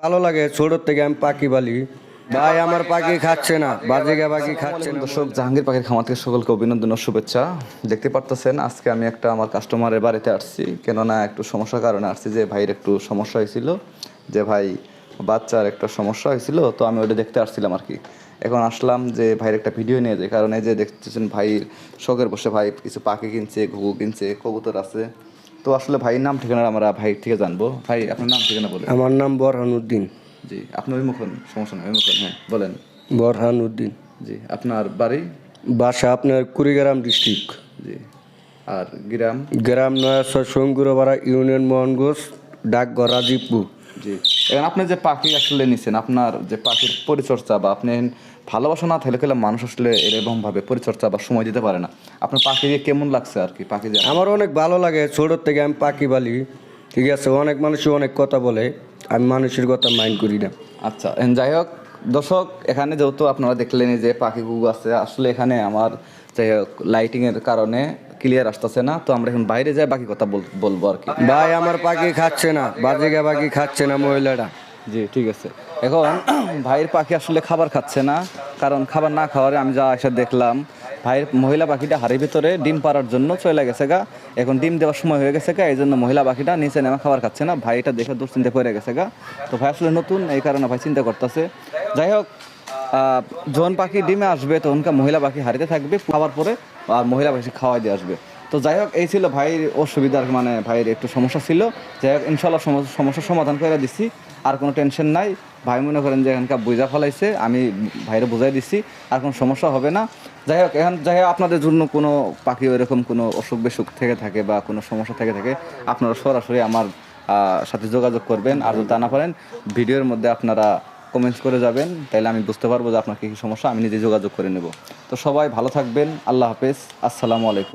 ভালো লাগে ছোট থেকে আমি পাখি পালি ভাই। আমার পাখি খাচ্ছে না, বাজেগা পাখি খাচ্ছে না। দর্শক, জাহাঙ্গীর পাখির খামার থেকে সকলকে অভিনন্দন ও শুভেচ্ছা। দেখতে পারতেছেন আজকে আমি একটা আমার কাস্টমারের বাড়িতে আসছি, কেননা একটু সমস্যার কারণে আসছি। যে ভাইয়ের একটু সমস্যা হয়েছিল, যে ভাই বাচ্চার একটা সমস্যা হয়েছিল, তো আমি ওটা দেখতে আসছিলাম আর কি। এখন আসলাম যে ভাইয়ের একটা ভিডিও নিয়ে যায়, কারণ এই যে দেখতেছেন ভাইয়ের শখের বসে ভাই কিছু পাখি কিনছে, ঘুঘু কিনছে, কবুতর আছে। তো আসলে ভাইয়ের নাম ঠিকানা আমরা ভাই থেকে জানবো। ভাই আপনার নাম ঠিকানা বলেন। আমার নাম বরহানুদ্দিন। জি, আপনার মুখন সমস্যা নয়, মুখন হ্যাঁ বলেন। বরহানুদ্দিন। জি, আপনার বাড়ি? বাসা আপনার কুড়িগ্রাম ডিস্ট্রিক্ট। জি, আর গ্রাম? গ্রাম নয়াছর শঙ্কুরপাড়া ইউনিয়ন মোহনগঞ্জ, ডাকঘর রাজীবপুর। জি, এখন আপনি যে পাখি আসলে নিছেন, আপনার যে পাখির পরিচর্যা বা আপনি ভালোবাসা না থাকলে গেলে মানুষ আসলে এরকমভাবে পরিচর্যা বা সময় দিতে পারে না। আপনার পাখি দিয়ে কেমন লাগছে আর কি? পাখি দিয়ে আমার অনেক ভালো লাগে ছোট থেকে আমি পাখি পালি, ঠিক আছে। অনেক মানুষই অনেক কথা বলে, আমি মানুষের কথা মাইন্ড করি না। আচ্ছা, যাই হোক দর্শক, এখানে যেহেতু আপনারা দেখলেন যে পাখি গুগু আছে, আসলে এখানে আমার যাই হোক লাইটিংয়ের কারণে ক্লিয়ার আসতেছে না, তো আমরা এখন বাইরে যাই বাকি কথা বলবো আর কি। ভাই আমার পাখি খাচ্ছে না, বাজেগা পাখি খাচ্ছে না মহিলাটা। জি ঠিক আছে। এখন ভাইয়ের পাখি আসলে খাবার খাচ্ছে না, কারণ খাবার না খাওয়ারে আমি যা এসে দেখলাম ভাইয়ের মহিলা পাখিটা হাড়ির ভিতরে ডিম পাড়ার জন্য চলে গেছে গা। এখন ডিম দেওয়ার সময় হয়ে গেছে গা, এই জন্য মহিলা পাখিটা নিচে নেমে খাবার খাচ্ছে না। ভাই এটা দেখে দুশ্চিন্তা পড়ে গেছে গা। তো ভাই আসলে নতুন, এই কারণে ভাই চিন্তা করতেছে। যাই হোক, যখন পাখি ডিমে আসবে তখনকার মহিলা পাখি হারিতে থাকবে, খাওয়ার পরে আর মহিলা পাখি খাওয়াই দিয়ে আসবে। তো যাই হোক, এই ছিল ভাইয়ের অসুবিধার, মানে ভাইয়ের একটু সমস্যা ছিল। যাই হোক, ইনশাল্লাহ সমস্যার সমাধান করে দিচ্ছি, আর কোনো টেনশন নাই। ভাই মনে করেন যে এখানকার বুঝা ফেলাইছে, আমি ভাইরে বুঝাই দিচ্ছি, আর কোনো সমস্যা হবে না। যাই হোক, যাই হোক আপনাদের জন্য কোনো পাখি ওইরকম কোনো অসুখ বিসুখ থেকে থাকে বা কোনো সমস্যা থেকে থাকে, আপনারা সরাসরি আমার সাথে যোগাযোগ করবেন। আর যদি তা না পারেন, ভিডিওর মধ্যে আপনারা কমেন্টস করে যাবেন, তাহলে আমি বুঝতে পারবো যে আপনার কী কী সমস্যা, আমি নিজে যোগাযোগ করে নেব। তো সবাই ভালো থাকবেন, আল্লাহ হাফেজ, আসসালামু আলাইকুম।